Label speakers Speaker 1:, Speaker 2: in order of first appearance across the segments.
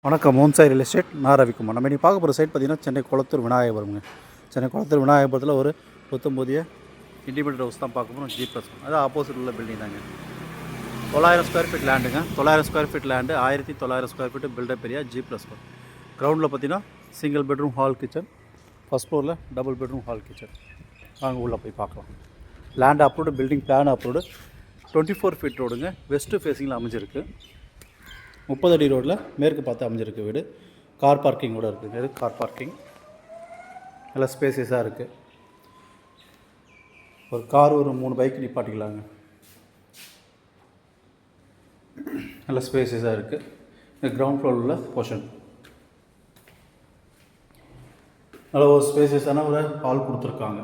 Speaker 1: வணக்கம். மூன்சாய் real estate. நான் ரவிக்குமார். நம்ம இன்றைக்கி பார்க்க போகிற சைட் பார்த்திங்கன்னா சென்னை குளத்தூர் விநாயகபுரம்ங்க. சென்னை குளத்தூர் விநாயகபுரத்தில் ஒரு புத்தம்போதிய இண்டிபெண்டன்ட் ஹவுஸ் தான் பார்க்க போகிறோம். G+1 அது ஆப்போசிட் உள்ள பில்டிங் தாங்க. 900 ஸ்கொயர் ஃபீட் லேண்டுங்க. 900 square feet land, 1900 square feet built up area, G+1. கிரவுண்டில் பார்த்தீங்கன்னா single bedroom hall kitchen, first ஃப்ளோரில் டபுள் பெட்ரூம் ஹால் கிச்சன். வாங்க உள்ளே போய் பார்க்கலாம். Land approved, building plan approved, 24 feet ரோடுங்க. வெஸ்ட்டு ஃபேஸிங்கில் அமைஞ்சிருக்கு. 30 அடி ரோட்டில் மேற்கு பார்த்து அமைஞ்சிருக்கு வீடு. கார் பார்க்கிங்கோடு இருக்குது. இது கார் பார்க்கிங் நல்லா ஸ்பேசியஸாக இருக்குது. ஒரு கார் ஒரு 3 பைக் நிப்பாட்டிக்கலாங்க. நல்ல ஸ்பேசியஸாக இருக்குது. இந்த கிரவுண்ட் ஃப்ளோரில் உள்ள போர்ஷன் நல்ல ஒரு ஸ்பேசியஸான ஒரு ஹால் கொடுத்துருக்காங்க.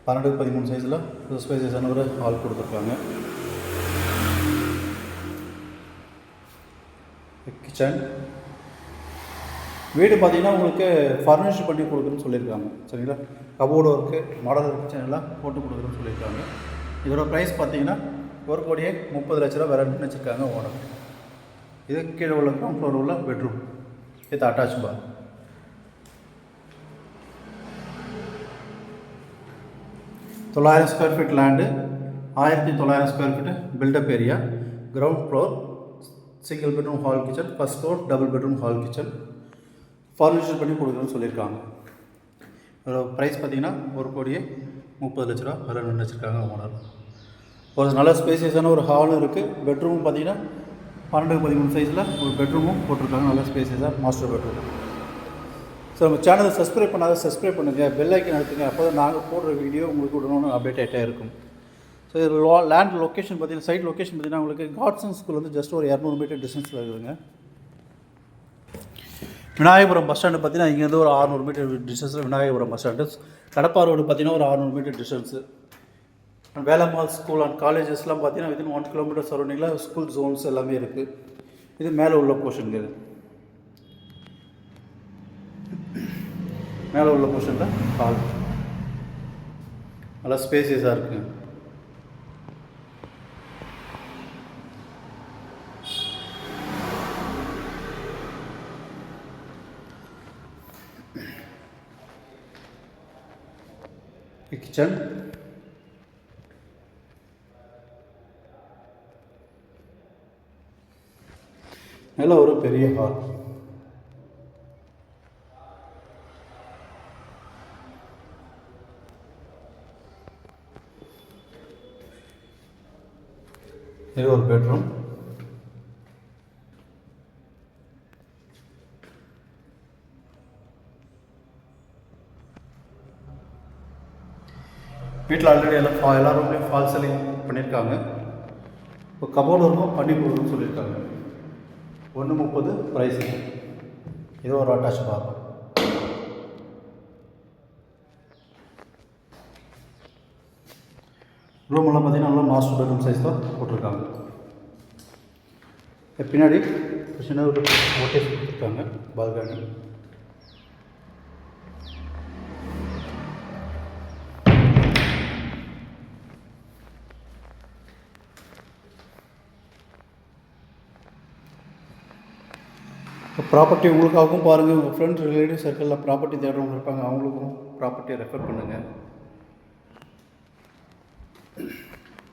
Speaker 1: 12x13 சைஸில் ஒரு ஸ்பேசியஸான ஒரு ஹால் கொடுத்துருக்காங்க. கிச்சன் வீடு பார்த்திங்கன்னா உங்களுக்கு ஃபர்னிஷ் பண்ணி கொடுக்குறேன்னு சொல்லியிருக்காங்க. சரிங்களா? கபோர்டு ஒர்க்கு, மாடலர் கிச்சன் எல்லாம் போட்டு கொடுக்குறேன்னு சொல்லியிருக்காங்க. இதோட ப்ரைஸ் பார்த்திங்கன்னா 1,30,00,000 விலைன்னு வச்சுருக்காங்க ஓனர். இது கீழே உள்ள கிரவுண்ட் ஃப்ளோர் உள்ள பெட்ரூம். இது அட்டாச் பார். தொள்ளாயிரம் square feet land, 1900 square feet built up area, ground floor, single bedroom hall kitchen, first floor double bedroom hall kitchen, furniture பண்ணி கொடுக்குறேன்னு சொல்லியிருக்காங்க. அதோட ப்ரைஸ் பார்த்திங்கன்னா 1,30,00,000 விலை நினச்சிருக்காங்க ஓனர். ஒரு நல்ல ஸ்பேசியஸான ஒரு ஹாலும் இருக்குது. பெட்ரூம் பார்த்திங்கன்னா 12x13 சைஸில் ஒரு பெட்ரூமும் போட்டிருக்காங்க. நல்ல ஸ்பேசியஸாக மாஸ்டர் பெட்ரூம். ஸோ நம்ம சேனலை சப்ஸ்கிரைப் பண்ணாத பண்ணுங்கள், பெல் ஐக்கன் அழுத்துங்க. அப்போ தான் நாங்கள் போடுற வீடியோ உங்களுக்கு உடனே அப்டேட் ஆகிட்டே இருக்கும். ஸோ இது லேண்ட் லொக்கேஷன் பார்த்திங்கன்னா, சைட் லொக்கேஷன் பார்த்திங்கன்னா உங்களுக்கு காட்சன் ஸ்கூல் வந்து ஜஸ்ட் ஒரு 200 மீட்டர் டிஸ்டன்ஸில் இருக்குதுங்க. விநாயகபுரம் பஸ் ஸ்டாண்டு பார்த்திங்கன்னா இங்கேருந்து ஒரு 600 மீட்டர் டிஸ்டன்ஸில் Vinayagapuram bus stand. Kadapa road பார்த்திங்கன்னா ஒரு 600 metre distance. Velammal school and காலேஜஸ்லாம் பார்த்திங்கன்னா வித்தின் 1 கிலோமீட்டர் சரௌண்டிங்கில் ஸ்கூல் ஜோன்ஸ் எல்லாமே இருக்குது. இது மேலே உள்ள போர்ஷன். இது மேலே உள்ள போர்ஷனில் ஹால் நல்லா ஸ்பேசியஸாக இருக்குங்க. கிச்சன் நல்ல ஒரு பெரிய ஹால். இது ஒரு பெட்ரூம். வீட்டில் ஆல்ரெடி எல்லா ரூம்லேயும் ஃபால் சீலிங் பண்ணியிருக்காங்க. இப்போ கபோர்டு ஒர்க்கும் பண்ணி கொடுக்குறோன்னு சொல்லியிருக்காங்க. 1,30,00,000 ப்ரைஸு. இது ஒரு அட்டாச் பார். ரூமெல்லாம் பார்த்திங்கன்னா நல்லா மாஸ்டர் பெட்ரூம் சைஸ் தான் போட்டிருக்காங்க. பின்னாடி சின்ன ஒரு ஓட்டேஜ் கொடுத்துருக்காங்க. பால்கனி ப்ராப்பர்ட்டி உங்களுக்காகவும் பாருங்கள். உங்கள் ஃப்ரெண்ட் ரிலேட்டிவ் சர்க்கிளில் ப்ராப்பர்ட்டி தேடுறவங்க இருப்பாங்க, அவங்களுக்கும் ப்ராப்பர்ட்டியை ரெஃபர் பண்ணுங்கள்.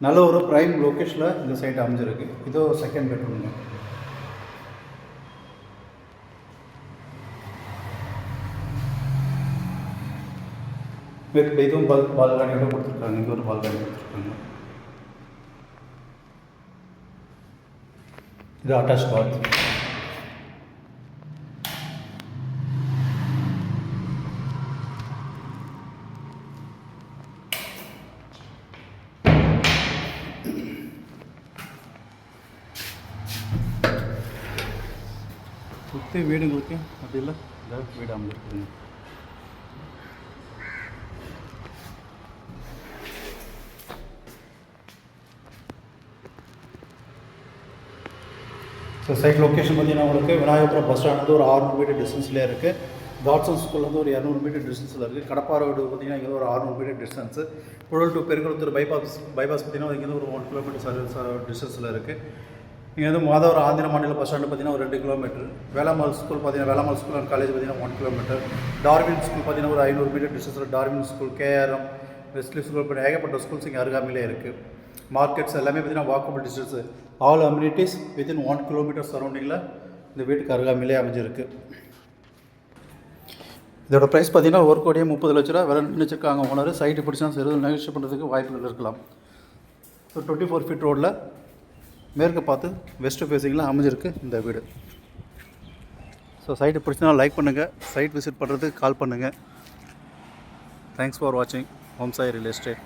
Speaker 1: நல்ல ஒரு ப்ரைம் லொக்கேஷனில் இந்த சைட் அமைஞ்சிருக்கு. இதோ செகண்ட் பெட்ரூம்ங்க. இதுவும் பால்கனியோட கொடுத்துருக்காங்க. இங்கே ஒரு பால்கனி கொடுத்துருக்காங்க. இது அட்டாச் பாத். சுற்றி வீடுங்களுக்கு மத்தியில் இந்த வீடு அமைஞ்சிருக்குதுங்க. ஸோ சைட் லொக்கேஷன் பார்த்திங்கன்னா உங்களுக்கு விநாயகபுரம் பஸ் ஸ்டாண்ட் வந்து ஒரு 600 மீட்டர் டிஸ்டன்ஸ்லேயே இருக்குது. காட்சன் ஸ்கூல் வந்து ஒரு 200 மீட்டர் டிஸ்டன்ஸில் இருக்குது. கடப்பா ரோடு பார்த்திங்கன்னா இங்கே ஒரு 600 metre distance. Puzhal to Perungalathur bypass பார்த்திங்கன்னா இங்கேருந்து ஒரு 1 கிலோமீட்டர் டிஸ்டன்ஸில் இருக்குது. இங்கே வந்து மாதவரம் ஆந்திர மாநில பஸ் ஸ்டாண்டு பார்த்தீங்கன்னா ஒரு 2 கிலோமீட்டர். வேளாமல் ஸ்கூல் பார்த்தீங்கன்னா வேளாமல் ஸ்கூல் அண்ட் காலேஜ் பார்த்தீங்கன்னா 1 கிலோமீட்டர். டார்வின் ஸ்கூல் பார்த்தீங்கன்னா ஒரு 500 மீட்டர் டிஸ்டன்ஸில் Darwin school, KRM, Westley school இப்போ ஏகப்பட்ட ஸ்கூல்ஸ் இங்கே அருகாமையிலே இருக்குது. மார்க்கெட்ஸ் எல்லாமே பார்த்தீங்கன்னா walkable distance. All amenities within 1 kilometre சரௌண்டிங்கில் இந்த வீட்டுக்கு அருகாமையிலே அமைஞ்சிருக்கு. இதோட ப்ரைஸ் பார்த்தீங்கன்னா 1,30,00,000 விலை நினைச்சிருக்காங்க ஓனர். சைட்டு பிடிச்சா சரி நெகோஷியேட் பண்ணுறதுக்கு வாய்ப்புகள் இருக்கலாம். ஸோ 24 ஃபீட் ரோடில் மேற்கு பார்த்து வெஸ்ட் ஃபேஸிங்கில் அமைஞ்சிருக்கு இந்த வீடு. ஸோ சைட்டு பிடிச்சினா லைக் பண்ணுங்கள், சைட் விசிட் பண்ணுறதுக்கு கால் பண்ணுங்கள். தேங்க்ஸ் ஃபார் வாட்சிங் ஹோம் சாய் ரியல் எஸ்டேட்.